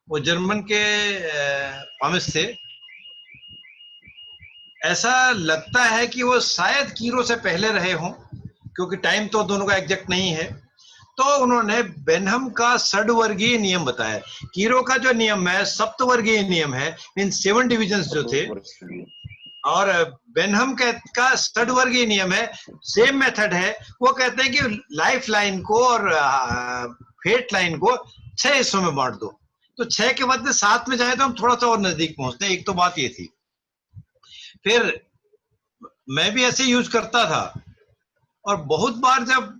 वो जर्मन के पामिस्ट थे। ऐसा लगता है कि वो शायद कीरो से पहले रहे हों, क्योंकि टाइम तो दोनों का एग्जैक्ट नहीं है। तो उन्होंने बेनहम का षड्वर्गीय नियम बताया। कीरो का जो नियम है सप्तवर्गीय नियम है, इन 7 डिविजन्स जो थे, और बेनहम का षड्वर्गीय नियम है, सेम मेथड है। वो कहते हैं कि लाइफ लाइन को और फेट लाइन को 6 हिस्सों में बांट दो, तो 6 के बदले 7 में जाए तो हम थोड़ा सा और नजदीक पहुंचते हैं। एक तो बात ये थी। फिर मैं भी ऐसे यूज करता था, और बहुत बार जब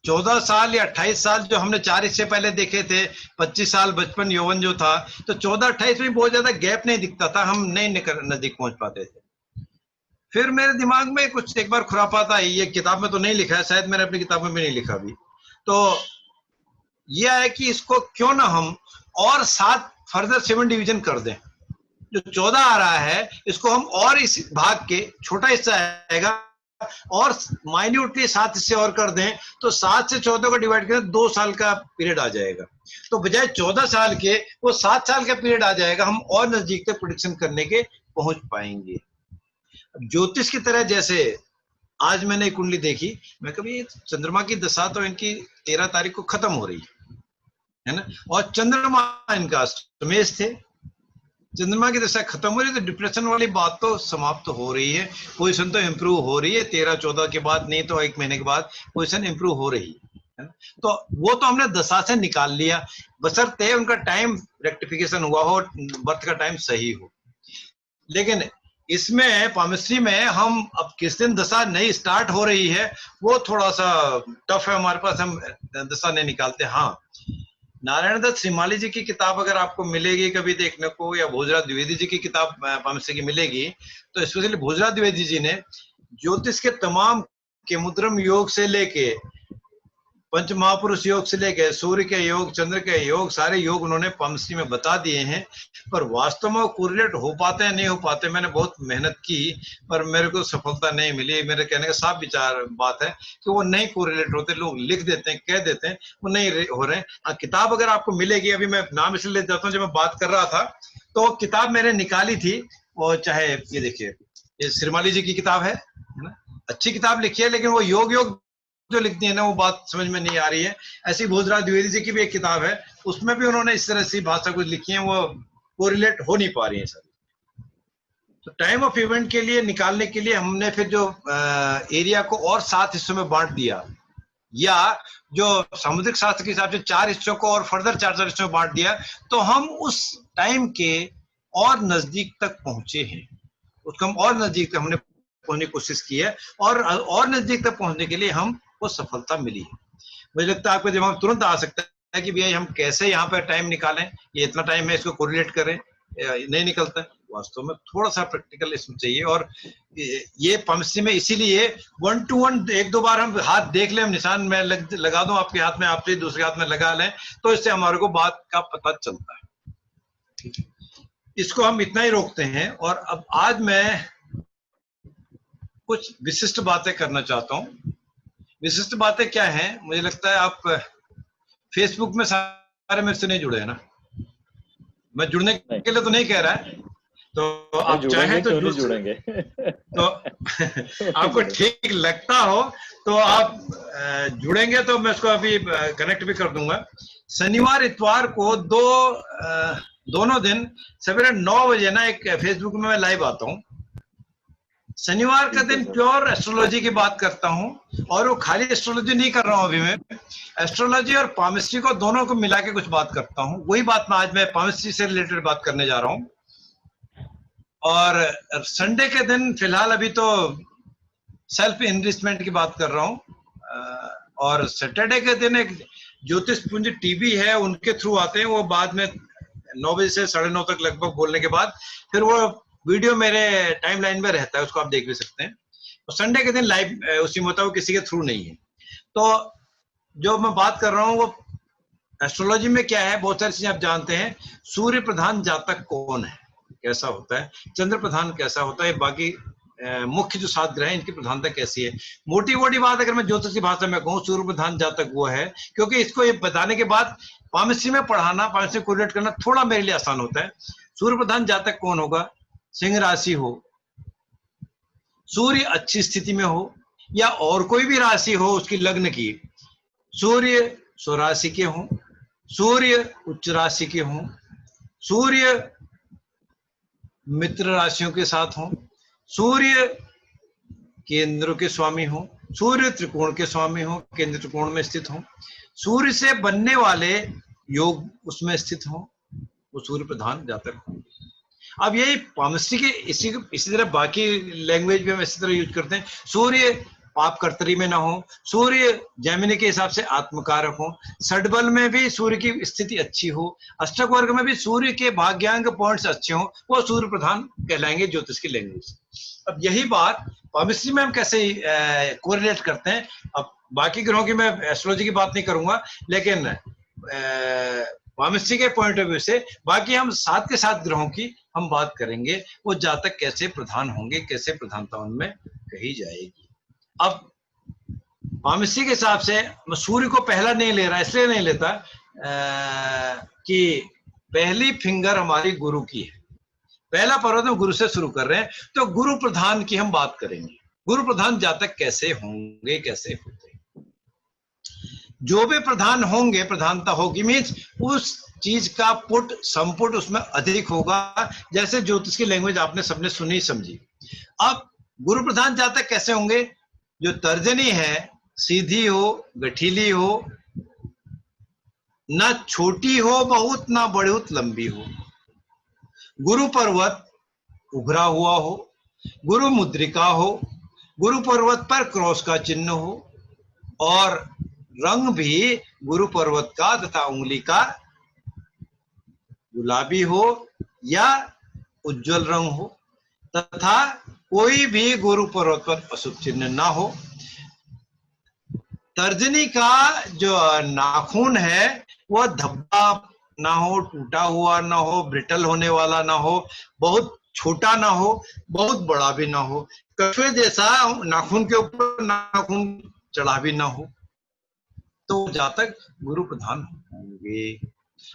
14 साल या 28 साल जो हमने 4 हिस्से पहले देखे थे, 25 साल बचपन यौवन जो था, तो 14-28 में बहुत ज्यादा गैप नहीं दिखता था, हम नहीं नजदीक पहुंच पाते थे। फिर मेरे दिमाग में कुछ एक बार खुरापात आई, ये किताब में तो नहीं लिखा है, शायद मैंने अपनी किताब में भी नहीं लिखा अभी, तो यह है कि इसको क्यों ना हम और 7 फर्दर 7 डिवीजन कर दें। जो 14 आ रहा है इसको हम और इस भाग के छोटा हिस्सा आएगा और माइन्यूटली 7 हिस्से और कर दें, तो 7 से 14 को डिवाइड करें 2 साल का पीरियड आ जाएगा। तो बजाय 14 साल के वो 7 साल का पीरियड आ जाएगा, हम और नजदीक तक प्रेडिक्शन करने के पहुंच पाएंगे। ज्योतिष की तरह, जैसे आज मैंने एक कुंडली देखी, मैं कभी चंद्रमा की दशा तो इनकी 13 तारीख को खत्म हो रही है ना, और चंद्रमा इनका अष्टमेश थे, चंद्रमा की दशा खत्म हो रही है, तो डिप्रेशन वाली बात तो समाप्त हो रही है, पोजीशन तो इंप्रूव हो रही है 13-14 के बाद, नहीं तो 1 महीने के बाद पोजीशन इंप्रूव हो रही है ना। तो वो तो हमने दशा से निकाल लिया, बशर्ते उनका टाइम रेक्टिफिकेशन हुआ हो, बर्थ का टाइम सही हो। लेकिन इसमें पामिस्ट्री में हम अब किस दिन दशा नई स्टार्ट हो रही है वो थोड़ा सा टफ है हमारे पास, हम दशा नहीं निकालते। हाँ, नारायण दत्त श्रीमाली जी की किताब अगर आपको मिलेगी कभी देखने को, या भोजराज द्विवेदी जी की किताब पामिस्ट्री की मिलेगी, तो स्पेशली भोजराज द्विवेदी जी ने ज्योतिष के तमाम केमुद्रम योग से लेके पंच महापुरुष योग से लेके सूर्य के योग, चंद्र के योग, सारे योग उन्होंने पामिस्ट्री में बता दिए हैं। पर वास्तव में कोरिलेट हो पाते हैं नहीं हो पाते, मैंने बहुत मेहनत की पर मेरे को सफलता नहीं मिली। मेरे कहने का साफ विचार बात है कि वो नहीं कोरिलेट होते, लोग लिख देते हैं, कह देते हैं, वो नहीं हो रहे हैं। हाँ, किताब अगर आपको मिलेगी, अभी मैं नाम इसलिए ले जाता हूँ, जब मैं बात कर रहा था तो किताब मैंने निकाली थी, वो चाहे ये देखिए, ये श्रीमाली जी की किताब है ना, अच्छी किताब लिखी है, लेकिन वो योग योग जो लिखती है ना वो बात समझ में नहीं आ रही है। ऐसी भोजराज द्विवेदी जी की भी एक किताब है, उसमें भी उन्होंने इस तरह से भाषा कुछ लिखी है, वो कोरिलेट हो नहीं पा रही है सर। तो टाइम ऑफ इवेंट के लिए निकालने के लिए हमने फिर जो एरिया को और 7 हिस्सों में बांट दिया, या जो सामुद्रिक शास्त्र के हिसाब से 4 हिस्सों को और फर्दर 4 हिस्सों में बांट दिया, तो हम उस टाइम के और नजदीक तक पहुंचे हैं, उसको हम और नजदीक तक हमने पहुंचने की कोशिश की है, और नजदीक तक पहुंचने के लिए हम वो सफलता मिली है। मुझे लगता है आपको दिमाग तुरंत आ सकता है कि भैया हम कैसे यहाँ पर टाइम निकालें, ये इतना टाइम है इसको कोरिलेट करें, नहीं निकलता है। वास्तव में थोड़ा सा प्रैक्टिकल इसमें चाहिए, और ये पामिस्ट्री में इसीलिए 1 to 1 1-2 बार हम हाथ देख लें, निशान में लगा दूं आपके हाथ में, आप दूसरे हाथ में लगा लें, तो इससे हमारे को बात का पता चलता है। ठीक है, इसको हम इतना ही रोकते हैं। और अब आज मैं कुछ विशिष्ट बातें करना चाहता हूं। विशिष्ट बातें क्या हैं? मुझे लगता है आप फेसबुक में सारे मेरे से नहीं जुड़े हैं ना, मैं जुड़ने के लिए तो नहीं कह रहा है, तो आप चाहें तो जुड़ेंगे तो आपको ठीक लगता हो तो आप जुड़ेंगे, तो मैं उसको अभी कनेक्ट भी कर दूंगा। शनिवार इतवार को दोनों दिन सवेरे 9 बजे ना एक फेसबुक में मैं लाइव आता हूँ। शनिवार का दिन प्योर एस्ट्रोलॉजी की बात करता हूं, और वो खाली एस्ट्रोलॉजी नहीं कर रहा हूं अभी मैं, एस्ट्रोलॉजी और पामिस्ट्री को दोनों को मिला के कुछ बात करता हूं। वही बात मैं आज मैं पामिस्ट्री से रिलेटेड बात करने जा रहा हूं। और संडे के दिन फिलहाल अभी तो सेल्फ इन्वेस्टमेंट की बात कर रहा हूं। और सैटरडे के दिन एक ज्योतिष पुंज टीवी है, उनके थ्रू आते हैं, वो बाद में 9 बजे से 9:30 तक लगभग बोलने के बाद फिर वो वीडियो मेरे टाइमलाइन में रहता है, उसको आप देख भी सकते हैं। और संडे के दिन लाइव उसी में होता है, वो किसी के थ्रू नहीं है। तो जो मैं बात कर रहा हूँ वो एस्ट्रोलॉजी में क्या है, बहुत सारी चीजें आप जानते हैं। सूर्य प्रधान जातक कौन है, कैसा होता है, चंद्र प्रधान कैसा होता है, बाकी मुख्य जो 7 ग्रह हैं इनकी प्रधानता कैसी है। मोटी मोटी बात अगर मैं ज्योतिष की भाषा में कहूँ, सूर्य प्रधान जातक वो है, क्योंकि इसको ये बताने के बाद पामिस्ट्री में पढ़ाना, पामिस्ट्री को रिलेट करना थोड़ा मेरे लिए आसान होता है। सूर्य प्रधान जातक कौन होगा? सिंह राशि हो, सूर्य अच्छी स्थिति में हो, या और कोई भी राशि हो उसकी लग्न की, सूर्य स्वराशि के हों, सूर्य उच्च राशि के हों, सूर्य मित्र राशियों के साथ हों, सूर्य केंद्र के स्वामी हो, सूर्य त्रिकोण के स्वामी हो, केंद्र त्रिकोण में स्थित हो, सूर्य से बनने वाले योग उसमें स्थित हो, वो सूर्य प्रधान जातक हो। अब यही पामिस्ट्री के इसी तरह बाकी लैंग्वेज भी हम इसी तरह यूज करते हैं। सूर्य पाप कर्तरी में ना हो, सूर्य जैमिनी के हिसाब से आत्मकारक हो, षडबल में भी सूर्य की स्थिति अच्छी हो, अष्टक वर्ग में भी सूर्य के भाग्यांक पॉइंट्स अच्छे हो, वो सूर्य प्रधान कहलाएंगे ज्योतिष की लैंग्वेज। अब यही बात पामिस्ट्री में हम कैसे कोरिलेट करते हैं। अब बाकी ग्रहों की मैं एस्ट्रोलॉजी की बात नहीं करूंगा, लेकिन पामिस्ट्री के पॉइंट ऑफ व्यू से बाकी हम 7 के 7 ग्रहों की हम बात करेंगे, वो जातक कैसे प्रधान होंगे, कैसे प्रधानता उनमें कही जाएगी। अब पामिस्ट्री के हिसाब से मैं सूर्य को पहला नहीं ले रहा, इसलिए नहीं लेता कि पहली फिंगर हमारी गुरु की है, पहला पर्वत हम गुरु से शुरू कर रहे हैं, तो गुरु प्रधान की हम बात करेंगे। गुरु प्रधान जातक कैसे होंगे, कैसे होते हैं। जो भी प्रधान होंगे, प्रधानता होगी, मीन्स उस चीज का पुट संपुट उसमें अधिक होगा, जैसे ज्योतिष की लैंग्वेज आपने सबने सुनी समझी। अब गुरु प्रधान जातक कैसे होंगे? जो तर्जनी है सीधी हो, गठीली हो, ना छोटी हो बहुत, ना बहुत लंबी हो, गुरु पर्वत उभरा हुआ हो, गुरु मुद्रिका हो, गुरु पर्वत पर क्रॉस का चिन्ह हो, और रंग भी गुरु पर्वत का तथा उंगली का गुलाबी हो या उज्जवल रंग हो, तथा कोई भी गुरु पर्वत पर अशुभ चिन्ह ना हो। तर्जनी का जो नाखून है वह धब्बा ना हो, टूटा हुआ ना हो, ब्रिटल होने वाला ना हो, बहुत छोटा ना हो, बहुत बड़ा भी ना हो, कछुए जैसा नाखून के ऊपर नाखून चढ़ा भी ना हो, तो जातक गुरु प्रधान होंगे।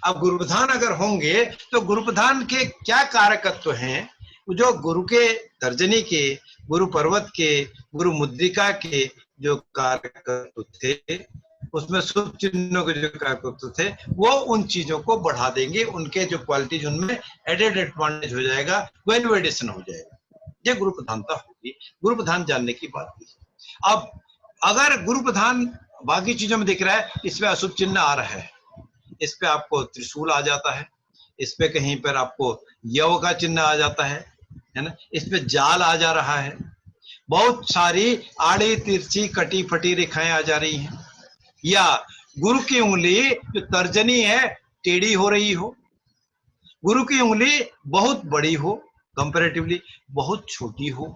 अब गुरु प्रधान अगर होंगे तो गुरु प्रधान के क्या कारकत्व हैं? जो गुरु के तर्जनी के, गुरु पर्वत के, गुरु मुद्रिका के जो कारकत्व थे, उसमें शुभ चिन्हों के जो कारकत्व थे, वो उन चीजों को बढ़ा देंगे, उनके जो क्वालिटीज उनमें एडेड एडवांटेज हो जाएगा, वैल्यू एडिशन हो जाएगा। ये गुरु प्रधानता होगी, गुरु प्रधान जानने की बात की। अब अगर गुरु प्रधान बाकी चीजों में दिख रहा है, इसमें अशुभ चिन्ह आ रहा है, इस पे आपको त्रिशूल आ जाता है, इस पे कहीं पर आपको यव का चिन्ह आ जाता है ना, इस पे जाल आ जा रहा है, बहुत सारी आड़ी तिरछी कटी फटी रेखाएं आ जा रही हैं, या गुरु की उंगली जो तर्जनी है टेढ़ी हो रही हो, गुरु की उंगली बहुत बड़ी हो, कंपैरेटिवली बहुत छोटी हो,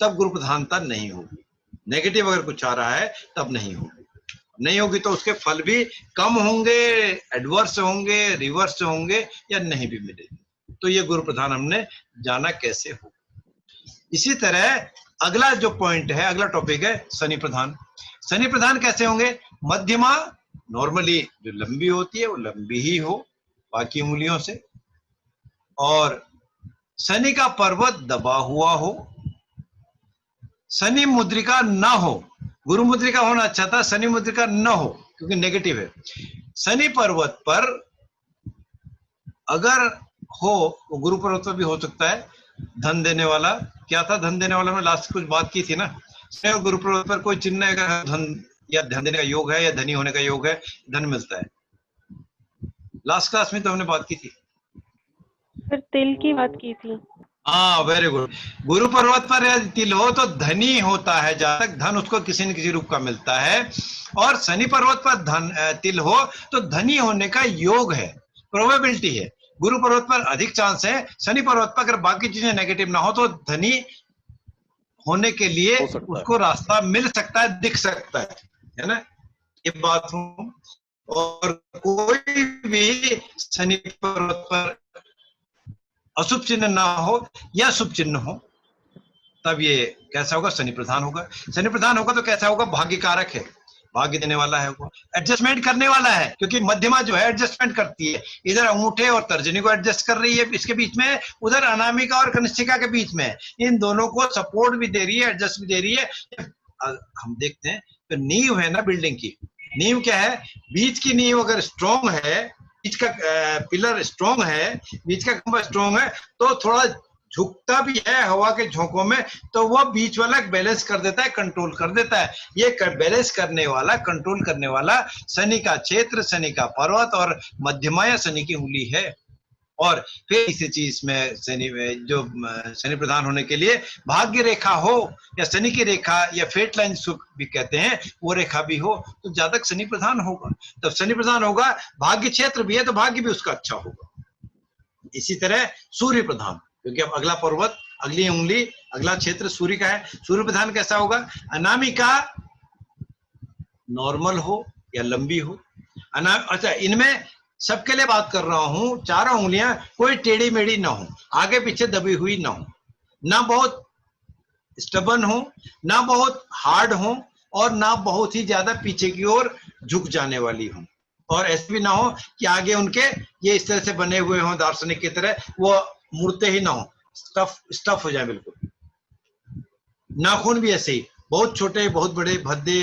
तब गुरु प्रधानता नहीं होगी। नेगेटिव अगर कुछ आ रहा है तब नहीं होगी, नहीं होगी तो उसके फल भी कम होंगे, एडवर्स होंगे, रिवर्स होंगे, या नहीं भी मिलेगी। तो ये गुरु प्रधान हमने जाना कैसे हो। इसी तरह अगला जो पॉइंट है, अगला टॉपिक है शनि प्रधान। शनि प्रधान कैसे होंगे? मध्यमा, नॉर्मली जो लंबी होती है वो लंबी ही हो बाकी उंगलियों से, और शनि का पर्वत दबा हुआ हो, शनि मुद्रिका ना हो, गुरु मुद्रिका होना अच्छा था, शनि मुद्रिका न हो क्योंकि नेगेटिव है। शनि पर्वत पर अगर हो, गुरु पर्वत पर भी हो सकता है, धन देने वाला, क्या था धन देने वाला, में लास्ट कुछ बात की थी ना, गुरु पर्वत पर कोई चिन्ह अगर धन या धन देने का योग है या धनी होने का योग है, धन मिलता है। लास्ट क्लास में तो हमने बात की थी, फिर तिल की बात की थी। हाँ, वेरी गुड। गुरु पर्वत पर यदि तिल हो तो धनी होता है जातक, धन उसको किसी न किसी रूप का मिलता है, और शनि पर्वत पर धन तिल हो तो धनी होने का योग है, प्रोबेबिलिटी है। गुरु पर्वत पर अधिक चांस है, शनि पर्वत पर अगर बाकी चीजें नेगेटिव ना हो तो धनी होने के लिए उसको रास्ता मिल सकता है, दिख सकता है ना, ये बात हूं। और कोई भी शनि पर्वत पर अशुभ चिन्ह ना हो या शुभ चिन्ह हो, तब ये कैसा होगा, शनि प्रधान होगा। शनि प्रधान होगा तो कैसा होगा, भाग्य कारक है, भाग्य देने वाला है, वो एडजस्टमेंट करने वाला है, क्योंकि मध्यमा जो है एडजस्टमेंट करती है, इधर अंगूठे और तर्जनी को एडजस्ट कर रही है इसके बीच में, उधर अनामिका और कनिष्ठिका के बीच में, इन दोनों को सपोर्ट भी दे रही है, एडजस्ट भी दे रही है। हम देखते हैं तो नींव है ना बिल्डिंग की, नींव क्या है, बीच की नींव अगर स्ट्रॉन्ग है, बीच का पिलर स्ट्रॉन्ग है, बीच का खंभा स्ट्रॉन्ग है, तो थोड़ा झुकता भी है हवा के झोंकों में, तो वो बीच वाला बैलेंस कर देता है, कंट्रोल कर देता है। ये बैलेंस करने वाला, कंट्रोल करने वाला शनि का क्षेत्र, शनि का पर्वत और मध्यमा या शनि की उंगली है। और फिर इसी चीज में शनि में जो शनि प्रधान होने के लिए भाग्य रेखा हो या शनि की रेखा या फेट लाइन भी कहते हैं, वो रेखा भी हो तो जातक शनि प्रधान होगा। तब शनि प्रधान होगा, भाग्य क्षेत्र भी है तो भाग्य भी उसका अच्छा होगा। इसी तरह सूर्य प्रधान, क्योंकि अब अगला पर्वत, अगली उंगली, अगला क्षेत्र सूर्य का है, सूर्य प्रधान कैसा होगा, अनामिका नॉर्मल हो या लंबी हो। अच्छा, इनमें सबके लिए बात कर रहा हूं, चारों उंगलियां कोई टेढ़ी मेढ़ी ना हो, आगे पीछे दबी हुई ना हो, ना बहुत स्टबन हो, ना बहुत हार्ड हो, और ना बहुत ही ज्यादा पीछे की ओर झुक जाने वाली हो, और ऐसे भी ना हो कि आगे उनके ये इस तरह से बने हुए हों दार्शनिक की तरह, वो मुड़ते ही ना हो, स्टफ हो जाए बिल्कुल। नाखून भी ऐसे ही, बहुत छोटे, बहुत बड़े, भद्दे,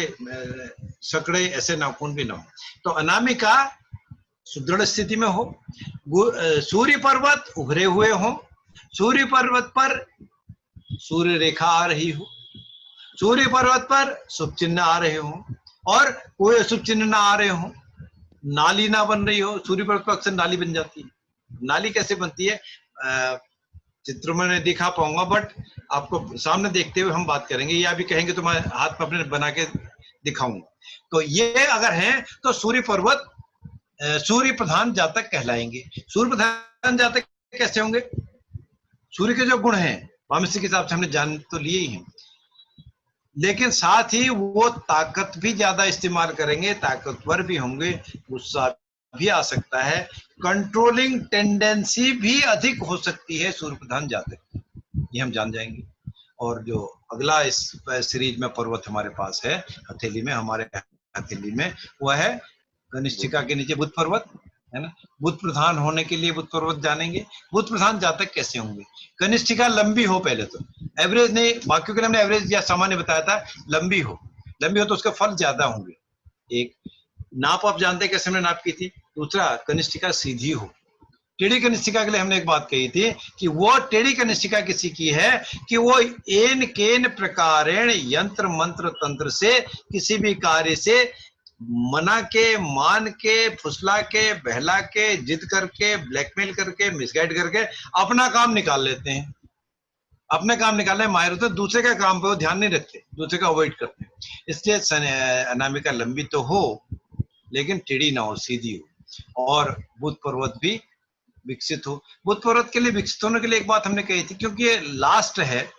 सकड़े, ऐसे नाखून भी ना हो। तो अनामिका सुदृढ़ स्थिति में हो, सूर्य पर्वत उभरे हुए हो, सूर्य पर्वत पर सूर्य रेखा आ रही हो, सूर्य पर्वत पर शुभ चिन्ह आ रहे हो, और कोई अशुभ चिन्ह ना आ रहे हो, नाली ना बन रही हो। सूर्य पर्वत पर अक्सर नाली बन जाती है। नाली कैसे बनती है, चित्र में नहीं दिखा पाऊंगा, बट आपको सामने देखते हुए हम बात करेंगे, या भी कहेंगे तो मैं हाथ में अपने बना के दिखाऊंगा। तो ये अगर हैं तो सूर्य पर्वत सूर्य प्रधान जातक कहलाएंगे। सूर्य प्रधान जातक कैसे होंगे, सूर्य के जो गुण हैं वामसी के हिसाब से हमने जान तो लिए ही हैं, लेकिन साथ ही वो ताकत भी ज्यादा इस्तेमाल करेंगे, ताकतवर भी होंगे, गुस्सा भी आ सकता है, कंट्रोलिंग टेंडेंसी भी अधिक हो सकती है सूर्य प्रधान जातक, ये हम जान जाएंगे। और जो अगला इस सीरीज में पर्वत हमारे पास है हथेली में, हमारे हथेली में, वह है कनिष्ठिका के नीचे बुध पर्वत, है ना। बुध प्रधान होने के लिए बुध पर्वत जानेंगे। बुध प्रधान जातक कैसे होंगे, कनिष्ठिका लंबी हो, पहले तो एवरेज नहीं, बाकियों के लिए हमने एवरेज या सामान्य बताया था, लंबी हो, लंबी हो तो उसके फल ज्यादा होंगे। एक नाप आप जानते हैं कैसे हमने नाप की थी। दूसरा, कनिष्ठिका सीधी हो। टेढ़ी कनिष्ठिका के लिए हमने एक बात कही थी कि वो टेढ़ी कनिष्ठिका किसी की है कि वो एन केन प्रकारेण यंत्र मंत्र तंत्र से किसी भी कार्य से मना के, मान के, फुसला के, बहला के, जिद करके, ब्लैकमेल करके, मिसगाइड करके अपना काम निकाल लेते हैं, अपने काम निकालने में माहिर होते हैं, दूसरे का काम पे वो ध्यान नहीं रखते, दूसरे का अवॉइड करते हैं। इसलिए अनामिका लंबी तो हो लेकिन टेढ़ी ना हो, सीधी हो, और बुध पर्वत भी विकसित हो। बुध पर्वत के लिए विकसित होने के लिए एक बात हमने कही थी, क्योंकि ये लास्ट है,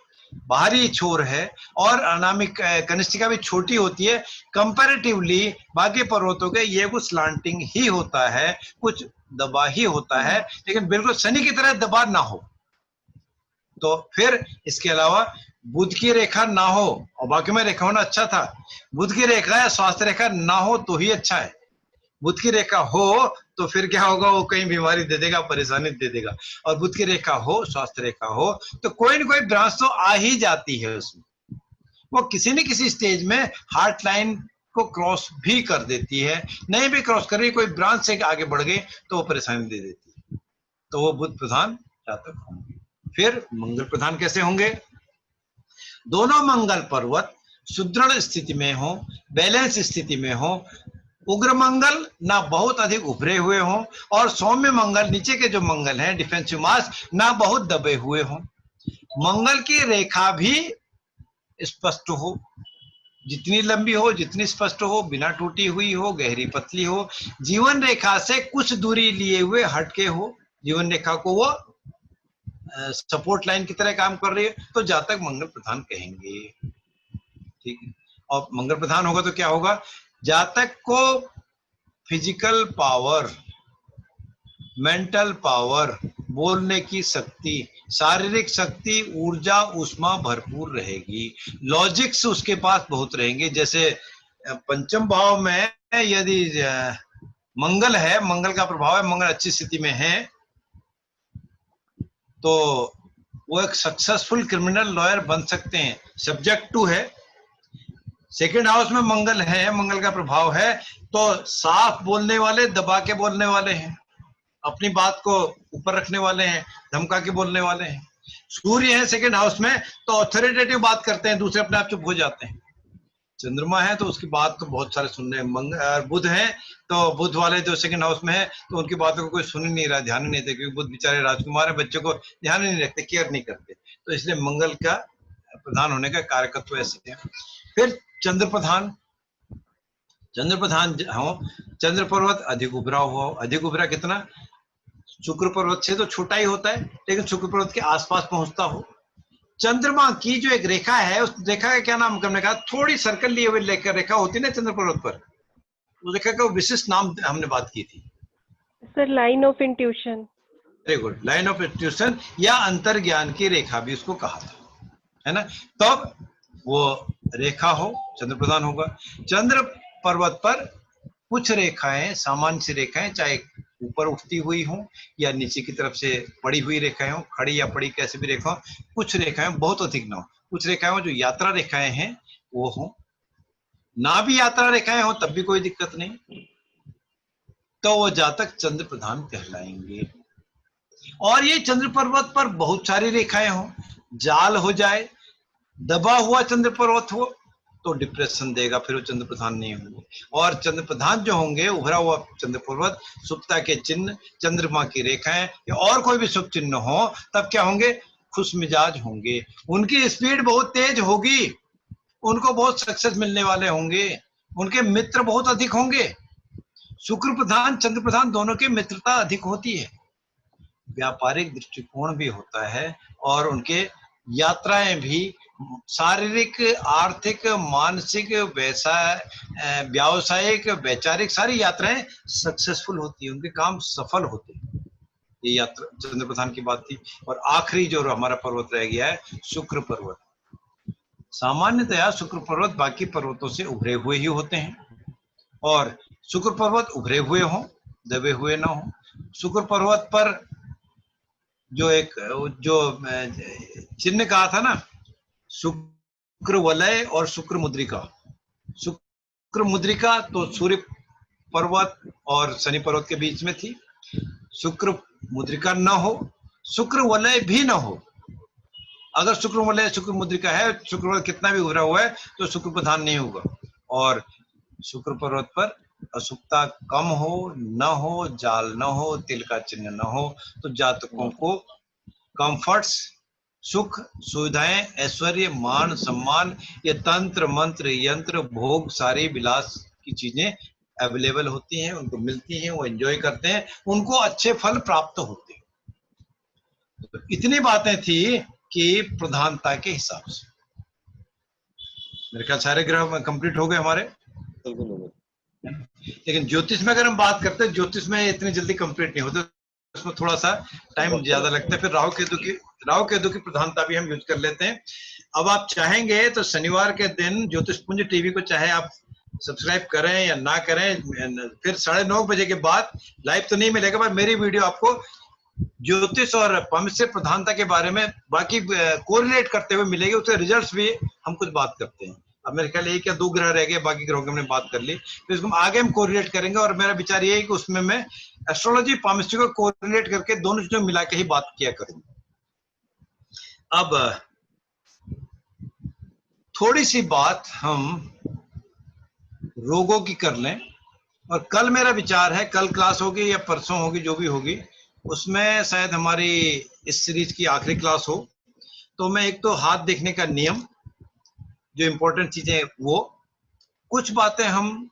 बाहरी छोर है, और अनामिक कनिष्ठिका भी छोटी होती है कंपैरेटिवली बाकी पर्वतों के, ये कुछ स्लांटिंग ही होता है, कुछ दबा ही होता है, लेकिन बिल्कुल शनि की तरह दबा ना हो। तो फिर इसके अलावा बुध की रेखा ना हो, और बाकी में रेखा होना अच्छा था, बुध की रेखा या स्वास्थ्य रेखा ना हो तो ही अच्छा है। बुध की रेखा हो तो फिर क्या होगा, वो कहीं बीमारी दे देगा, परेशानी दे देगा, और बुध की रेखा हो, स्वास्थ्य रेखा हो, तो कोई ना कोई ब्रांच तो आ ही जाती है उसमें, वो किसी न किसी स्टेज में हार्ट लाइन को क्रॉस भी कर देती है, नहीं भी क्रॉस कर रही, कोई ब्रांच से आगे बढ़ गई तो वो परेशानी दे देती है। तो वो बुध प्रधान जातक होंगे। फिर मंगल प्रधान कैसे होंगे, दोनों मंगल पर्वत सुदृढ़ स्थिति में हो, बैलेंस स्थिति में हो, उग्र मंगल ना बहुत अधिक उभरे हुए हों, और सौम्य मंगल, नीचे के जो मंगल हैं डिफेंसिव मास, ना बहुत दबे हुए हों। मंगल की रेखा भी स्पष्ट हो, जितनी लंबी हो, जितनी स्पष्ट हो, बिना टूटी हुई हो, गहरी पतली हो, जीवन रेखा से कुछ दूरी लिए हुए हटके हो, जीवन रेखा को वो सपोर्ट लाइन की तरह काम कर रही है, तो जातक मंगल प्रधान कहेंगे। ठीक है, और मंगल प्रधान होगा तो क्या होगा, जातक को फिजिकल पावर, मेंटल पावर, बोलने की शक्ति, शारीरिक शक्ति, ऊर्जा, ऊष्मा भरपूर रहेगी, लॉजिक्स उसके पास बहुत रहेंगे। जैसे पंचम भाव में यदि मंगल है, मंगल का प्रभाव है, मंगल अच्छी स्थिति में है, तो वो एक सक्सेसफुल क्रिमिनल लॉयर बन सकते हैं। सब्जेक्ट 2 है, सेकंड हाउस में मंगल है, मंगल का प्रभाव है, तो साफ बोलने वाले, दबा के बोलने वाले हैं, अपनी बात को ऊपर रखने वाले हैं, धमका के बोलने वाले हैं। सूर्य है सेकंड हाउस में, तो ऑथोरिटेटिव बात करते हैं, दूसरे अपने आप चुप हो जाते हैं। चंद्रमा है तो उसकी बात तो बहुत सारे सुनने, बुध है तो बुध वाले जो सेकंड हाउस में है तो उनकी बातों को कोई सुन ही नहीं रहा, ध्यान ही नहीं देते, क्योंकि बुध बेचारे राजकुमार है, बच्चों को ध्यान ही नहीं रखते, केयर नहीं करते, तो इसलिए मंगल का प्रधान होने का कारकत्व ऐसे है। फिर चंद्र प्रधान हो, चंद्र पर्वत अधिक उभरा हो, अधिक उभरा कितना, शुक्र पर्वत से तो छोटा ही होता है, लेकिन शुक्र पर्वत के आसपास पहुंचता हो। चंद्रमा की जो एक रेखा है, उस रेखा का क्या नाम हमने कहा, थोड़ी सर्कल लिए हुए लेकर रेखा होती है ना चंद्र पर्वत पर, उस रेखा का विशिष्ट नाम हमने बात की थी sir, line of intuition. Very good, line of intuition या अंतर ज्ञान की रेखा भी उसको कहा था, है ना। तब वो रेखा हो, चंद्र प्रधान होगा। चंद्र पर्वत पर कुछ रेखाएं, सामान्य सी रेखाएं, चाहे ऊपर उठती हुई हो या नीचे की तरफ से पड़ी हुई रेखाएं हो, खड़ी या पड़ी कैसे भी रेखा हो, कुछ रेखाएं बहुत अधिक ना हो, कुछ रेखाएं हो जो यात्रा रेखाएं हैं वो हो, ना भी यात्रा रेखाएं हो तब भी कोई दिक्कत नहीं, तो वो जातक चंद्र प्रधान कहलाएंगे। और ये चंद्र पर्वत पर बहुत सारी रेखाएं हो, जाल हो जाए, दबा हुआ चंद्र पर्वत हो तो डिप्रेशन देगा, फिर वो चंद्र प्रधान नहीं होंगे। और चंद्र प्रधान जो होंगे, उभरा हुआ चंद्र पर्वत, सुप्ता के चिन्ह, चंद्रमा की रेखाएं या और कोई भी शुभ चिन्ह हो, तब क्या होंगे, खुश मिजाज होंगे, उनकी स्पीड बहुत तेज होगी, उनको बहुत सक्सेस मिलने वाले होंगे, उनके मित्र बहुत अधिक होंगे। शुक्र प्रधान चंद्र प्रधान दोनों की मित्रता अधिक होती है, व्यापारिक दृष्टिकोण भी होता है, और उनके यात्राएं भी शारीरिक, आर्थिक, मानसिक, व्यावसायिक, वैचारिक सारी यात्राएं सक्सेसफुल होती है, उनके काम सफल होते हैं। ये यात्रा चंद्र प्रधान की बात थी। और आखिरी जो हमारा पर्वत रह गया है शुक्र पर्वत, सामान्यतया शुक्र पर्वत बाकी पर्वतों से उभरे हुए ही होते हैं, और शुक्र पर्वत उभरे हुए हों, दबे हुए ना हो। शुक्र पर्वत पर जो एक जो चिन्ह कहा था ना, शुक्र वलय और शुक्र मुद्रिका, शुक्र मुद्रिका तो सूर्य पर्वत और शनि पर्वत के बीच में थी, शुक्र मुद्रिका न हो, शुक्र वलय भी न हो। अगर शुक्र वलय शुक्र मुद्रिका है, शुक्र वलय कितना भी उभरा हुआ है तो शुक्र प्रधान नहीं होगा। और शुक्र पर्वत पर अशुभता कम हो, न हो, जाल न हो, तिल का चिन्ह न हो, तो जातकों को कंफर्ट्स, सुख, सुविधाएं, ऐश्वर्य, मान, सम्मान, ये तंत्र मंत्र यंत्र भोग सारी विलास की चीजें अवेलेबल होती हैं, उनको मिलती हैं, वो एंजॉय करते हैं, उनको अच्छे फल प्राप्त होते हैं। तो इतनी बातें थी कि प्रधानता के हिसाब से मेरे ख्याल सारे ग्रह कंप्लीट हो गए हमारे। लेकिन ज्योतिष में अगर हम बात करते हैं, ज्योतिष में इतनी जल्दी कंप्लीट नहीं होते, उसमें थोड़ा सा टाइम ज्यादा लगता है। फिर राहु केतु की प्रधानता भी हम यूज कर लेते हैं। अब आप चाहेंगे तो शनिवार के दिन ज्योतिष पुंज टीवी को चाहे आप सब्सक्राइब करें या ना करें, फिर 9:30 बजे के बाद लाइव तो नहीं मिलेगा, पर मेरी वीडियो आपको ज्योतिष और पंच प्रधानता के बारे में बाकी कोरिलेट करते हुए मिलेगी, उसके रिजल्ट्स भी हम कुछ बात करते हैं। अब मेरे ख्याल एक या 2 ग्रह रह गए, बाकी ग्रहों की हमने बात कर ली, तो इसको आगे हम कोरिलेट करेंगे। और मेरा विचार ये है कि उसमें मैं एस्ट्रोलॉजी पामिस्ट्री को कोरिलेट करके दोनों चीजों मिला के ही बात किया करूंगा। अब थोड़ी सी बात हम रोगों की कर लें, और कल मेरा विचार है, कल क्लास होगी या परसों होगी, जो भी होगी, उसमें शायद हमारी इस सीरीज की आखिरी क्लास हो, तो मैं एक तो हाथ देखने का नियम, जो इंपॉर्टेंट चीजें, वो कुछ बातें हम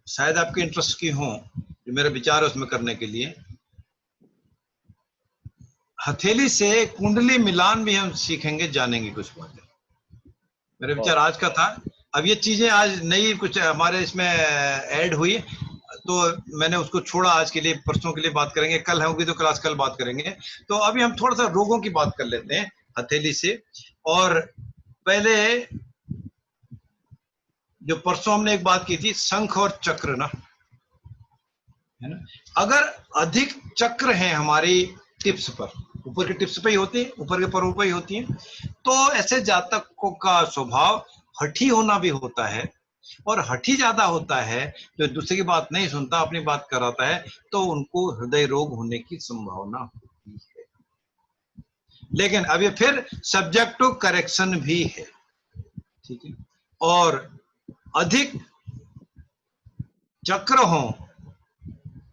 शायद आपके इंटरेस्ट की हों, जो मेरा विचार है उसमें करने के लिए। हथेली से कुंडली मिलान भी हम सीखेंगे, जानेंगे कुछ बातें। मेरा विचार आज का था। अब ये चीजें आज नई कुछ हमारे इसमें ऐड हुई, तो मैंने उसको छोड़ा आज के लिए, परसों के लिए बात करेंगे, कल होगी तो क्लास कल बात करेंगे। तो अभी हम थोड़ा सा रोगों की बात कर लेते हैं हथेली से। और पहले जो परसों हमने एक बात की थी, शंख और चक्र ना, है ना। अगर अधिक चक्र हैं हमारी टिप्स पर, ऊपर के टिप्स पे ही होती है, ऊपर के परों पे ही होती है, तो ऐसे जातकों का स्वभाव हठी होना भी होता है। और हठी ज्यादा होता है, जो दूसरे की बात नहीं सुनता, अपनी बात कराता है, तो उनको हृदय रोग होने की संभावना होती है। लेकिन अब ये फिर सब्जेक्ट टू करेक्शन भी है, ठीक है। और अधिक चक्र हो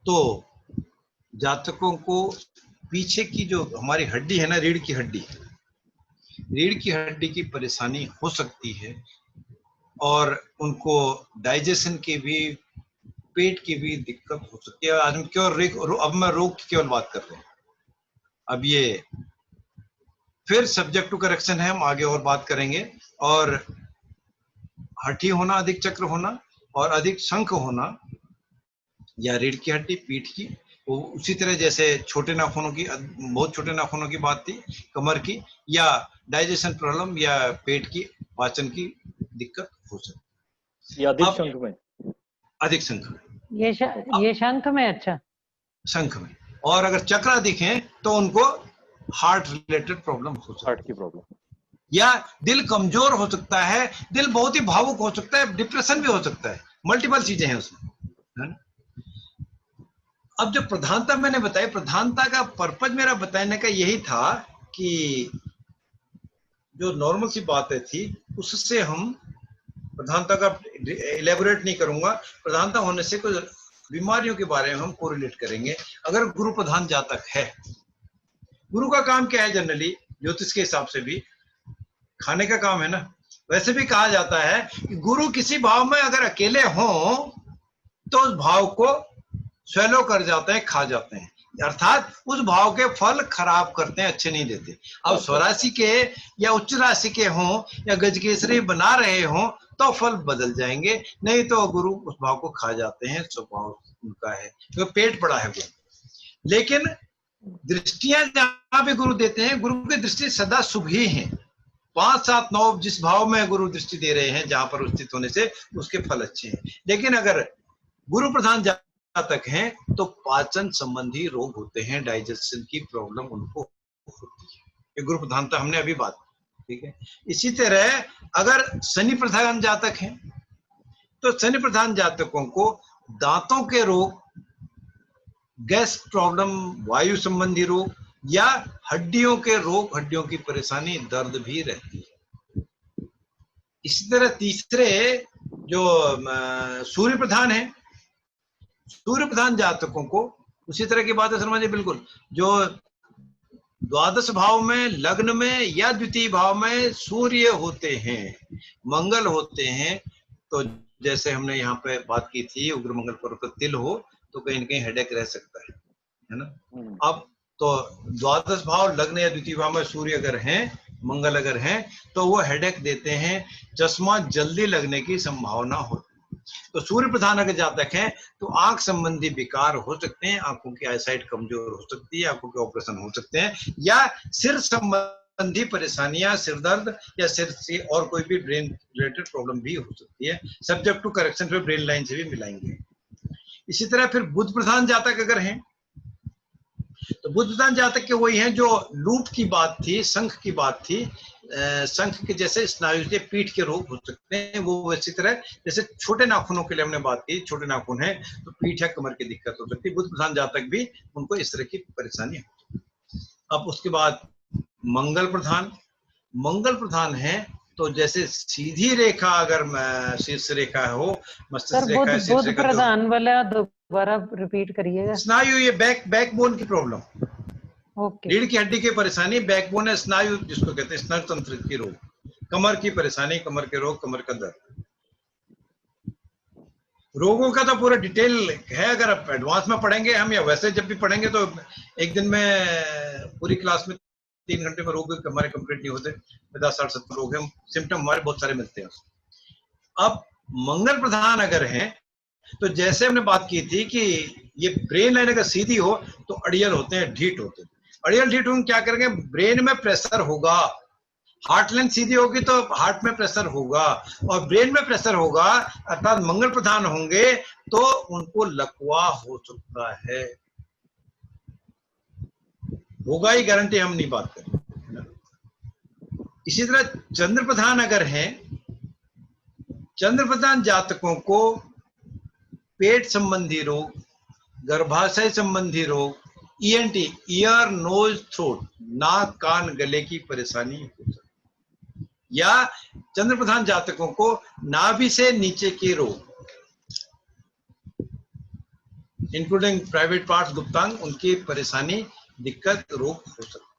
तो जातकों को पीछे की जो हमारी हड्डी है ना, रीढ़ की हड्डी की परेशानी हो सकती है। और उनको डाइजेशन की भी, पेट की भी दिक्कत हो सकती है। आज हम केवल अब मैं रोग की केवल बात कर रहे हैं। अब ये फिर सब्जेक्ट टू करेक्शन है, हम आगे और बात करेंगे। और हठी होना, अधिक चक्र होना और अधिक शंख होना, या रीढ़ की हड्डी, पीठ की, वो उसी तरह जैसे छोटे नाखूनों की, बहुत छोटे नाखूनों की बात थी, कमर की, या डाइजेशन प्रॉब्लम या पेट की, पाचन की दिक्कत हो सकती ये अधिक अब शंख में, अधिक शंख में, ये शंख में, अच्छा शंख में। और अगर चक्र अधिक है तो उनको हार्ट रिलेटेड प्रॉब्लम हो सकती है, हार्ट की प्रॉब्लम, या दिल कमजोर हो सकता है, दिल बहुत ही भावुक हो सकता है, डिप्रेशन भी हो सकता है, मल्टीपल चीजें हैं उसमें, है ना। अब जो प्रधानता मैंने बताई, प्रधानता का पर्पज मेरा बताने का यही था कि जो नॉर्मल सी बातें थी उससे हम प्रधानता का इलेबोरेट नहीं करूंगा, प्रधानता होने से कुछ बीमारियों के बारे में हम कोरिलेट करेंगे। अगर गुरु प्रधान जातक है, गुरु का काम क्या है, जनरली ज्योतिष के हिसाब से भी खाने का काम है ना। वैसे भी कहा जाता है कि गुरु किसी भाव में अगर अकेले हों तो उस भाव को स्वेलो कर जाते हैं, खा जाते हैं, अर्थात उस भाव के फल खराब करते हैं, अच्छे नहीं देते। अब स्वराशि के या उच्च राशि के हों या गजकेसरी बना रहे हों तो फल बदल जाएंगे, नहीं तो गुरु उस भाव को खा जाते हैं, स्वभाव उनका है, क्योंकि पेट पड़ा है वो। लेकिन दृष्टियां जहां भी गुरु देते हैं, गुरु की दृष्टि सदा शुभ ही है। 5, 7, 9 जिस भाव में गुरु दृष्टि दे रहे हैं, जहां पर स्थित होने से उसके फल अच्छे हैं। लेकिन अगर गुरु प्रधान जातक हैं तो पाचन संबंधी रोग होते हैं, डाइजेशन की प्रॉब्लम उनको होती है। ये गुरु प्रधानता हमने अभी बात, ठीक है। इसी तरह अगर शनि प्रधान जातक हैं तो शनि प्रधान जातकों को दांतों के रोग, गैस प्रॉब्लम, वायु संबंधी रोग या हड्डियों के रोग, हड्डियों की परेशानी, दर्द भी रहती है। इसी तरह तीसरे जो सूर्य प्रधान है, सूर्य प्रधान जातकों को उसी तरह की बात है शर्मा जी, बिल्कुल। जो द्वादश भाव में, लग्न में या द्वितीय भाव में सूर्य होते हैं, मंगल होते हैं, तो जैसे हमने यहाँ पे बात की थी, उग्र मंगल पर्व का तिल हो तो कहीं ना कहीं हेडेक रह सकता है ना। अब तो द्वादश भाव, लग्न या द्वितीय भाव में सूर्य अगर हैं, मंगल अगर हैं, तो वो हेडेक देते हैं, चश्मा जल्दी लगने की संभावना होती है। तो सूर्य प्रधान अगर जातक हैं तो आंख संबंधी विकार हो सकते हैं, आंखों की आईसाइट कमजोर हो सकती है, आंखों के ऑपरेशन हो सकते हैं, या सिर संबंधी परेशानियां, सिर दर्द या सिर से और कोई भी ब्रेन रिलेटेड प्रॉब्लम भी हो सकती है। सब्जेक्ट टू करेक्शन पे ब्रेन लाइन से भी मिलाएंगे। इसी तरह फिर बुध प्रधान जातक अगर हैं तो बुध प्रधान जातक के वही हैं जो लूप की बात थी, शंख की बात थी। शंख के जैसे स्नायु के पीठ के रोग हो सकते हैं, वो इसी तरह जैसे छोटे नाखूनों के लिए हमने बात की, छोटे नाखून है तो पीठ या कमर की दिक्कत हो सकती है। बुध प्रधान जातक भी उनको इस तरह की परेशानी होती है। अब उसके बाद मंगल प्रधान है तो जैसे सीधी रेखा अगर शीर्ष रेखा हो, मस्तिष्क रेखा, शीर्ष रेखा, प्रधान वाला दोबारा रिपीट करिएगा। स्नायु, ये बैकबोन की प्रॉब्लम, ओके। रीढ़ की हड्डी की परेशानी, बैकबोन है, स्नायु जिसको कहते हैं, स्नायु तंत्र की रोग, कमर की परेशानी, कमर के रोग, कमर का दर्द। रोगों का तो पूरा डिटेल है, अगर आप एडवांस में पढ़ेंगे हम या वैसे जब भी पढ़ेंगे तो एक दिन में पूरी क्लास में 3 घंटे में रोग हमारे कंप्लीट नहीं होते। 50-60-70 रोग हैं, सिम्टम हमारे बहुत सारे मिलते हैं। अब मंगल प्रधान अगर हैं तो जैसे हमने बात की थी कि ये ब्रेन लाइन अगर सीधी हो तो अड़ियल होते हैं, ढीठ होते हैं। अड़ियल ढीठ होंगे क्या करेंगे, ब्रेन में प्रेशर होगा। हार्ट लाइन सीधी होगी तो हार्ट में प्रेशर होगा, और ब्रेन में प्रेशर होगा अर्थात मंगल प्रधान होंगे तो उनको लकवा हो सकता है। होगा ही, गारंटी हम नहीं बात करें। इसी तरह चंद्र प्रधान अगर हैं, चंद्र प्रधान जातकों को पेट संबंधी रोग, गर्भाशय संबंधी रोग, ईएनटी ईयर नोज थ्रोट, नाक कान गले की परेशानी हो सकती है। या चंद्र प्रधान जातकों को नाभि से नीचे के रोग इंक्लूडिंग प्राइवेट पार्ट्स, गुप्तांग, उनकी परेशानी, दिक्कत, रोग हो सकता है।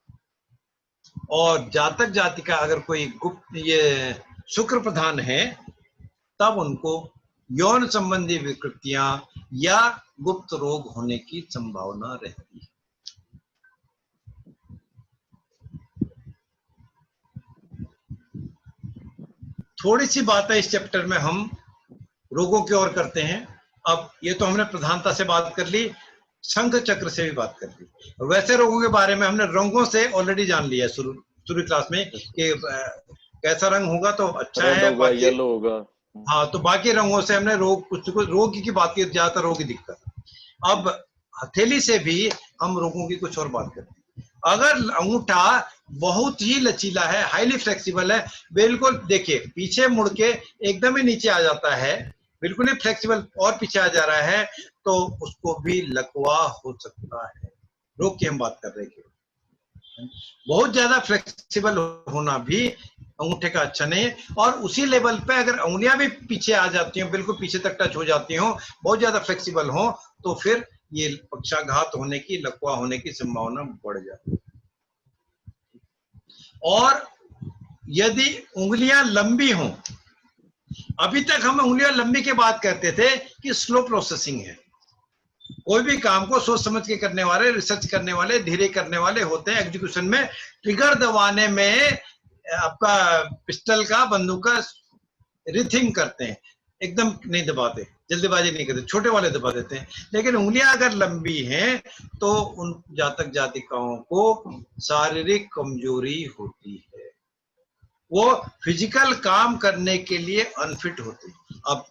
और जातक जातिका अगर कोई गुप्त ये शुक्र प्रधान है तब उनको यौन संबंधी विकृतियां या गुप्त रोग होने की संभावना रहती है। थोड़ी सी बात है इस चैप्टर में हम रोगों की ओर करते हैं। अब ये तो हमने प्रधानता से बात कर ली, शंख चक्र से भी बात कर ली। वैसे रोगों के बारे में हमने रंगों से ऑलरेडी जान लिया शुरू क्लास में कि कैसा रंग होगा तो अच्छा है, बाकी येलो होगा। हाँ, तो बाकी रंगों से हमने रोग कुछ रोग की बात की, ज्यादातर रोग की दिक्कत। अब हथेली से भी हम रोगों की कुछ और बात करते हैं। अगर अंगूठा बहुत ही लचीला है, हाईली फ्लेक्सिबल है, बिल्कुल देखिए पीछे मुड़ के एकदम ही नीचे आ जाता है, बिल्कुल ही फ्लेक्सिबल और पीछे आ जा रहा है, तो उसको भी लकवा हो सकता है। रोग की हम बात कर रहे हैं। बहुत ज्यादा फ्लेक्सिबल होना भी अंगूठे का अच्छा नहीं है, और उसी लेवल पे अगर उंगलियां भी पीछे आ जाती हो, बिल्कुल पीछे तक टच हो जाती हो, बहुत ज्यादा फ्लेक्सिबल हो, तो फिर ये पक्षाघात होने की, लकवा होने की संभावना बढ़ जाती है। और यदि उंगलियां लंबी हों, अभी तक हम उंगलियां लंबी की बात करते थे कि स्लो प्रोसेसिंग है। कोई भी काम को सोच समझ के करने वाले, रिसर्च करने वाले, धीरे करने वाले होते हैं। एग्जीक्यूशन में ट्रिगर दबाने में आपका पिस्टल का, बंदूक का रिथिंग करते हैं, एकदम नहीं दबाते, जल्दीबाजी नहीं करते, छोटे वाले दबा देते हैं। लेकिन उंगलियां अगर लंबी हैं तो उन जातक जातिकाओं को शारीरिक कमजोरी होती है, वो फिजिकल काम करने के लिए अनफिट होते हैं। अब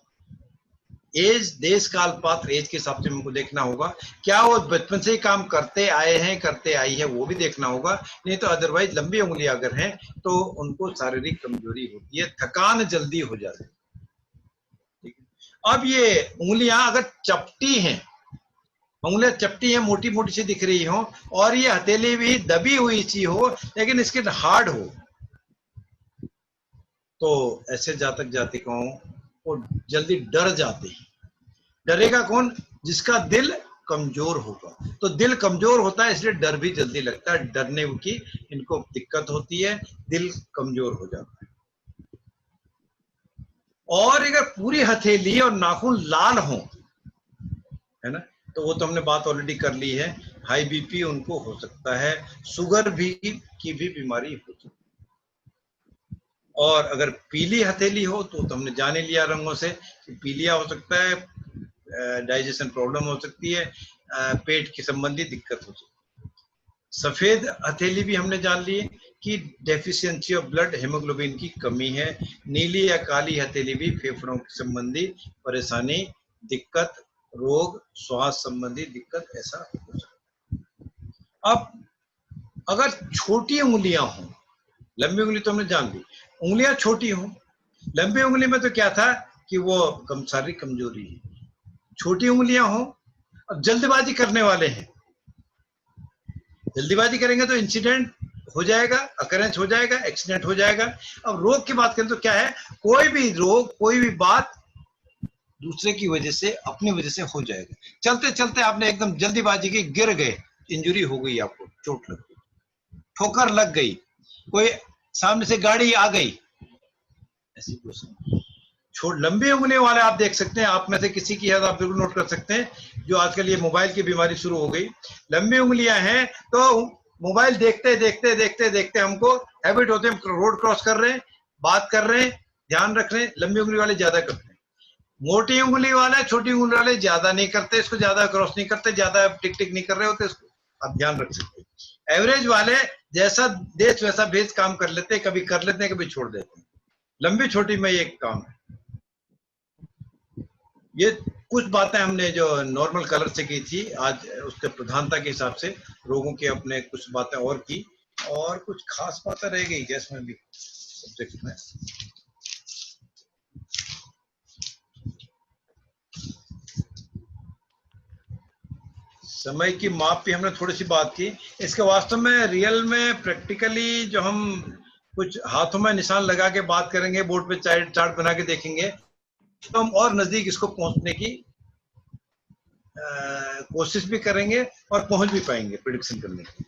एज, देश काल पात्र, एज के हिसाब से हमको देखना होगा, क्या वो बचपन से ही काम करते आए हैं, करते आई है, वो भी देखना होगा। नहीं तो अदरवाइज लंबी उंगलियां अगर हैं तो उनको शारीरिक कमजोरी होती है, थकान जल्दी हो जाती है। ठीक है। अब ये उंगलियां अगर चपटी हैं, उंगलियां चपटी हैं, मोटी मोटी सी दिख रही हो, और ये हथेली भी दबी हुई सी हो लेकिन इसके हार्ड हो, तो ऐसे जातक जातिकाओं को जल्दी डर जाते हैं। डरेगा कौन? जिसका दिल कमजोर होगा। तो दिल कमजोर होता है इसलिए डर भी जल्दी लगता है, डरने की इनको दिक्कत होती है, दिल कमजोर हो जाता है। और अगर पूरी हथेली और नाखून लाल हो, है ना, तो वो तो हमने बात ऑलरेडी कर ली है, हाई बीपी उनको हो सकता है, शुगर भी की भी बीमारी हो सकती है। और अगर पीली हथेली हो तो हमने जान ही लिया रंगों से कि पीलिया हो सकता है, डाइजेशन प्रॉब्लम हो सकती है, पेट की संबंधी दिक्कत हो सकती है। सफेद हथेली भी हमने जान ली कि डेफिशिएंसी ऑफ ब्लड, हेमोग्लोबिन की कमी है। नीली या काली हथेली भी फेफड़ों की संबंधी परेशानी, दिक्कत, रोग, श्वास संबंधी दिक्कत, ऐसा हो सकता है। अब अगर छोटी उंगलियां हों, लंबी उंगली तो हमने जान ली, उंगलियां छोटी हों, लंबी उंगली में तो क्या था कि वो शारीरिक कमजोरी है, छोटी उंगलियां हों, अब जल्दबाजी करने वाले हैं, जल्दीबाजी करेंगे तो इंसिडेंट हो जाएगा, अकरेंस हो जाएगा, एक्सीडेंट हो जाएगा। अब रोग की बात करें तो क्या है, कोई भी रोग, कोई भी बात दूसरे की वजह से, अपनी वजह से हो जाएगा। चलते चलते आपने एकदम जल्दीबाजी की, गिर गए, इंजरी हो गई, आपको चोट लग गई, ठोकर लग गई, कोई सामने से गाड़ी आ गई, ऐसी कुछ छोट लंबी उंगली वाले आप देख सकते हैं, आप में से किसी की याद आप बिल्कुल नोट कर सकते हैं, जो आजकल ये मोबाइल की बीमारी शुरू हो गई। लंबी उंगलियां हैं तो मोबाइल देखते देखते देखते देखते हमको हैबिट होते हैं, रोड क्रॉस कर रहे हैं, बात कर रहे हैं, ध्यान रख रहे हैं, लंबी उंगली वाले ज्यादा करते हैं। मोटी उंगली वाले छोटी उंगली वाले ज्यादा नहीं करते इसको, ज्यादा क्रॉस नहीं करते, ज्यादा टिक टिक नहीं कर रहे होते, इसको आप ध्यान रख सकते हैं। एवरेज वाले जैसा देश वैसा भेज काम कर लेते हैं, कभी कर लेते हैं कभी छोड़ देते हैं, लंबी छोटी में ये काम है। ये कुछ बातें हमने जो नॉर्मल कलर से की थी, आज उसके प्रधानता के हिसाब से रोगों के अपने कुछ बातें और की, और कुछ खास बातें रह गई क्या इसमें भी सब्जेक्ट में? समय की माप पे हमने थोड़ी सी बात की। इसके वास्तव में रियल में प्रैक्टिकली जो हम कुछ हाथों में निशान लगा के बात करेंगे, बोर्ड पे चार्ट बना के देखेंगे, तो हम और नजदीक इसको पहुंचने की कोशिश भी करेंगे और पहुंच भी पाएंगे प्रिडिक्शन करने की।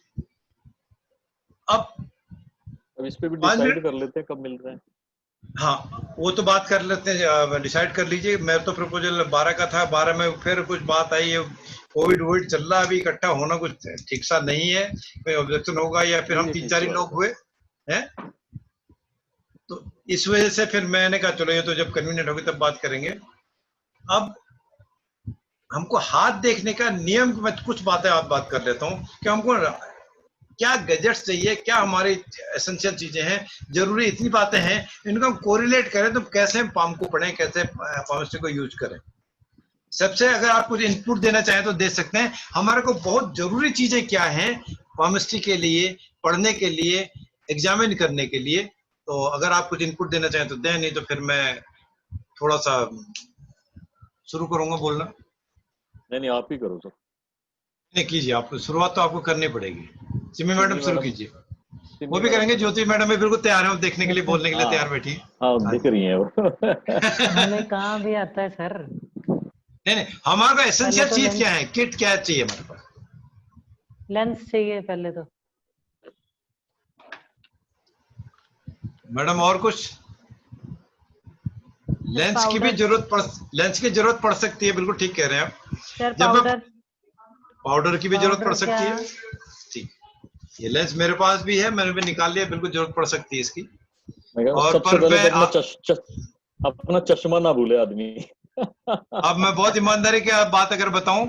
अब इस पे भी डिसाइड कर लेते हैं कब मिल रहा है। हाँ, वो तो बात कर लेते हैं, डिसाइड कर लीजिए। मेरा तो प्रपोजल 12 का था, 12 में फिर कुछ बात आई है, कोविड चल रहा है, अभी इकट्ठा होना कुछ ठीक सा नहीं है, कोई ऑब्जेक्शन होगा या फिर हम 3-4 ही लोग हुए हैं, तो इस वजह से फिर मैंने कहा चलो ये तो जब कन्वीनियंट होगी तब बात करेंगे। अब हमको हाथ देखने का नियम में कुछ बातें आप बात कर लेता हूँ कि हमको क्या गैजेट्स चाहिए, क्या हमारी एसेंशियल चीजें हैं, जरूरी इतनी बातें हैं, इनको हम कोरिलेट करें तो कैसे हम पाम को पढ़ें, कैसे पामस्ट्री को यूज करें। सबसे अगर आप कुछ इनपुट देना चाहें तो दे सकते हैं। हमारे को बहुत जरूरी चीजें क्या हैं पामस्ट्री के लिए, पढ़ने के लिए, एग्जामिन करने के लिए, तो अगर आप कुछ इनपुट देना चाहें तो दें, नहीं तो फिर मैं थोड़ा सा शुरू करूंगा बोलना। नहीं आप ही करो सर। नहीं कीजिए, आप शुरुआत तो आपको करनी पड़ेगी। सिमी मैडम शुरू कीजिए। वो भी करेंगे, ज्योति मैडम भी बिल्कुल तैयार है देखने के लिए, बोलने के लिए तैयार बैठी है। हाँ दिख रही है वो। हमें कहाँ भी आता है सर। नहीं, हमारे को एसेंशियल तो चीज क्या है, किट क्या चाहिए हमारे पास? लेंस चाहिए पहले तो। मैडम और कुछ? लेंस की भी लेंस की जरूरत पड़ सकती है, बिल्कुल ठीक कह रहे हैं आप। सर पाउडर की भी जरूरत पड़ सकती है। ठीक, ये लेंस मेरे पास भी है, मैंने भी निकाल लिया, बिल्कुल जरूरत पड़ सकती है इसकी। और सबसे पहले अपना चश्मा ना भूले आदमी। अब मैं बहुत ईमानदारी की बात अगर बताऊं,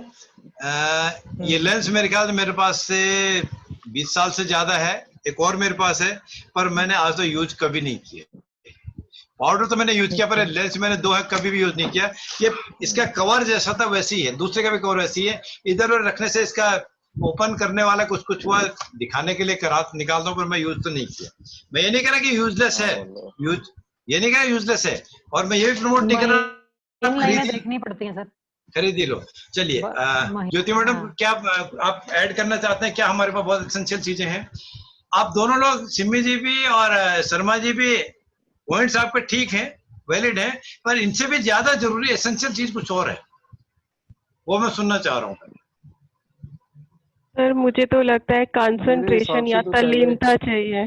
ये लेंस मेरे ख्याल से मेरे पास से 20 साल से ज्यादा है, एक और मेरे पास है, पर मैंने आज तो यूज कभी नहीं किया। पाउडर तो मैंने यूज किया, पर लेंस मैंने 2 है कभी भी यूज नहीं किया। ये इसका कवर जैसा था वैसी है, दूसरे का भी कवर वैसी है, इधर उधर रखने से इसका ओपन करने वाला कुछ हुआ दिखाने के लिए निकालता हूँ, पर मैं यूज तो नहीं किया। मैं ये नहीं कह रहा कि यूजलेस है, ये नहीं कह रहा यूजलेस है, और मैं ये भी प्रमोट नहीं कर रहा देखनी पड़ती है सर, खरीद ही लो। चलिए ज्योति मैडम, क्या आप ऐड करना चाहते हैं? क्या हमारे पास बहुत एसेंशियल चीजें हैं? आप दोनों लोग, सिमी जी भी और शर्मा जी भी, पॉइंट्स आपके ठीक हैं, वैलिड हैं, पर इनसे भी ज्यादा जरूरी एसेंशियल चीज कुछ और है, वो मैं सुनना चाह रहा हूँ। सर मुझे तो लगता है कंसंट्रेशन या तल्लीनता चाहिए।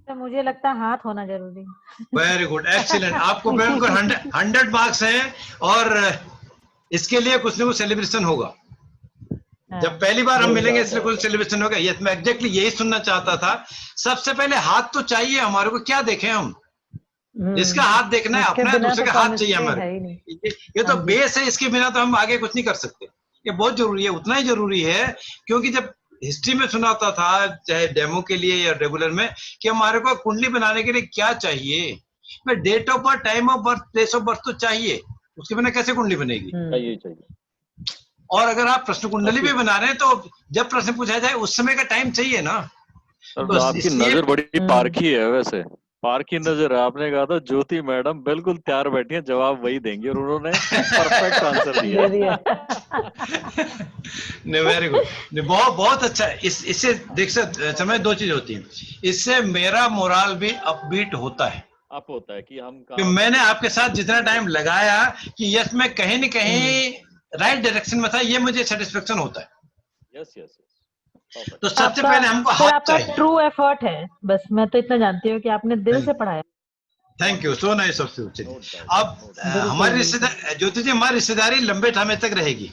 तो मुझे लगता है हाथ होना जरूरी है। Very good, excellent. आपको बिल्कुल 100 मार्क्स हैं, और इसके लिए कुछ ना कुछ सेलिब्रेशन होगा। जब पहली बार हम मिलेंगे इसलिए कुछ सेलिब्रेशन होगा। ये मैं एग्जैक्टली यही सुनना चाहता था। सबसे पहले हाथ तो चाहिए हमारे को, क्या देखें हम, जिसका हाथ देखना है अपना, दूसरे का हाथ चाहिए हमारे। ये तो बेस है, इसके बिना तो हम आगे कुछ नहीं कर सकते। ये बहुत जरूरी है, उतना ही जरूरी है, क्योंकि जब हिस्ट्री में सुनाता था, चाहे डेमो के लिए या रेगुलर में, कि हमारे को कुंडली बनाने के लिए क्या चाहिए, date of birth, time of birth, place of birth तो चाहिए, उसके बिना कैसे कुंडली बनेगी? चाहिए। और अगर आप प्रश्न कुंडली भी बना रहे हैं तो जब प्रश्न पूछा जाए उस समय का टाइम चाहिए ना। तो आपकी नजर बड़ी पारखी है, वैसे पारखी नजर है। आपने कहा था ज्योति मैडम बिल्कुल तैयार बैठी हैं, जवाब वही देंगे, और उन्होंने परफेक्ट आंसर दिया। वेरी गुड, बहुत अच्छा। इससे देख सकते समय 2 चीज होती है, इससे मेरा मोराल भी अपबीट होता है। अप होता है कि हम कि मैंने आपके साथ जितना टाइम लगाया कि यस मैं कहीं न कहीं राइट डायरेक्शन में था, ये मुझे सेटिस्फेक्शन होता है। यस। तो सबसे पहले हमको हाथ चाहिए। ट्रू एफर्ट है, बस मैं तो इतना जानती हूँ कि आपने दिल से पढ़ाया। Thank you, so nice of you. अब हमारी रिश्तेदारी, ज्योति जी, हमारी रिश्तेदारी लंबे समय तक रहेगी,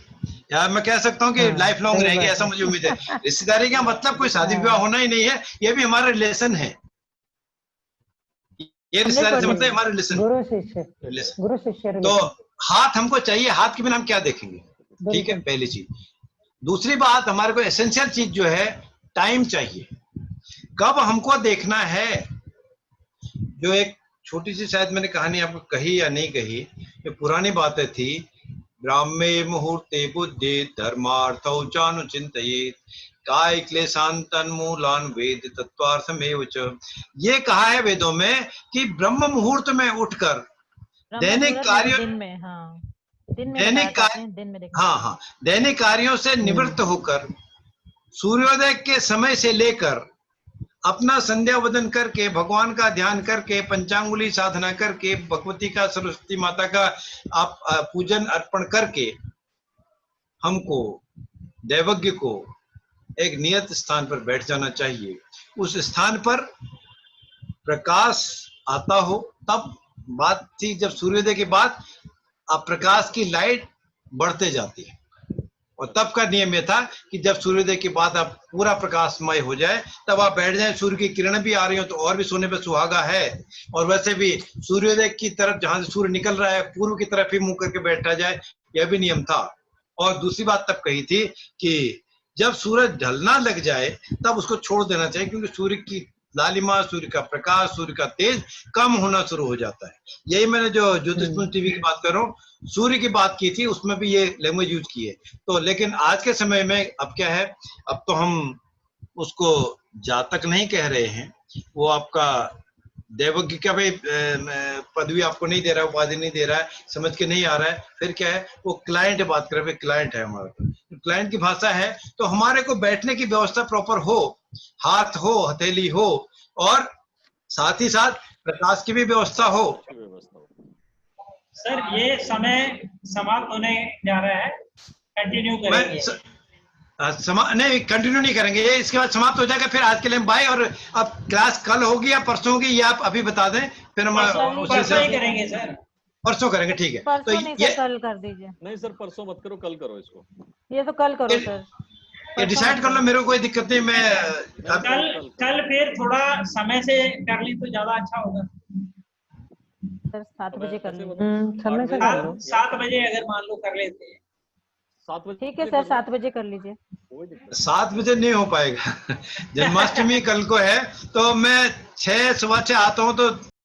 या मैं कह सकता हूँ कि लाइफ लॉन्ग रहेगी, ऐसा मुझे उम्मीद है। रिश्तेदारी का मतलब कोई शादी विवाह होना ही नहीं है, ये भी हमारा रिलेशन है। ये रिश्तेदारी समझते हैं हमारे। गुरु शिष्य, लिसन। गुरु शिष्य तो relation। हाथ हमको चाहिए, हाथ के बिना हम क्या देखेंगे? ठीक है, बिल्कुल। पहली चीज। दूसरी बात, हमारे को एसेंशियल चीज जो है टाइम चाहिए। कब हमको देखना है? जो एक छोटी सी शायद मैंने कहानी आपको कही या नहीं कही, जो पुरानी बातें थी, ब्राह्मे मुहूर्ते बुद्धि धर्मार्थौ चानुचिंतयेत् काय क्लेशांतन मूलान वेद तत्वार्थमेव च। ये कहा है वेदों में कि ब्रह्म मुहूर्त में उठकर दैनिक ब्रह्म कार्य, दिन में, हाँ दिन में दैनिक बताया था कार्य, आपने, दिन में देखना। हाँ हाँ, दैनिक कार्यों से निवृत्त होकर सूर्योदय के समय से लेकर अपना संध्या वंदन करके, भगवान का ध्यान करके, पंचांगुली साधना करके, भगवती का, सरस्वती माता का आप पूजन अर्पण करके हमको, दैवज्ञ को एक नियत स्थान पर बैठ जाना चाहिए। उस स्थान पर प्रकाश आता हो, तब बात थी जब सूर्योदय के बाद अब प्रकाश की लाइट बढ़ते जाती है, और तब का नियम यह था कि जब सूर्योदय के बाद आप पूरा प्रकाशमय हो जाए तब आप बैठ जाएं। सूर्य की किरण भी आ रही हो तो और भी सोने पे सुहागा है, और वैसे भी सूर्योदय की तरफ जहां से सूर्य निकल रहा है पूर्व की तरफ ही मुंह करके बैठा जाए, यह भी नियम था। और दूसरी बात तब कही थी कि जब सूरज ढलना लग जाए तब उसको छोड़ देना चाहिए, क्योंकि सूर्य की लालिमा, सूर्य का प्रकाश, सूर्य का तेज कम होना शुरू हो जाता है। यही मैंने जो ज्योतिष टीवी की बात कर रहा हूँ, सूर्य की बात की थी, उसमें भी ये लैंग्वेज यूज की है। तो लेकिन आज के समय में अब क्या है, अब तो हम उसको जातक नहीं कह रहे हैं, वो आपका देवज्ञ का भी पदवी आपको नहीं दे रहा है, उपाधि नहीं दे रहा है, समझ के नहीं आ रहा है। फिर क्या है, वो क्लाइंट बात कर रहे हैं, क्लाइंट है हमारा, क्लाइंट की भाषा है। तो हमारे को बैठने की व्यवस्था प्रॉपर हो, हाथ हो, हथेली हो, और साथ ही साथ प्रकाश की भी व्यवस्था हो। सर ये समय समाप्त होने जा रहा है, कंटिन्यू करेंगे। नहीं, कंटिन्यू नहीं करेंगे, ये इसके बाद समाप्त हो जाएगा। फिर आज के लिए बाय। और अब क्लास कल होगी या परसों होगी, ये आप अभी बता दें, फिर हम परसों ही करेंगे सर। परसों करेंगे, ठीक है। तो परसों नहीं ये सर, कल कर दीजिए। नहीं सर, परसों मत करो, कल करो इसको। ये तो कल करो सर। ये डिसाइड कर लो, मेरे को कोई दिक्कत नहीं। मैं कल फिर थोड़ा समय से कर ली तो ज्यादा अच्छा होगा सर। 7 बजे कर लीजिए। समय से कर लो। 7 बजे अगर मान लो कर लेते हैं। 7 बजे ठीक है सर, 7 बजे कर लीजिए। 7 बजे नहीं हो पाएगा। जन्माष्टमी कल को है, तो मैं 6 सवा 6 आता हूँ, तो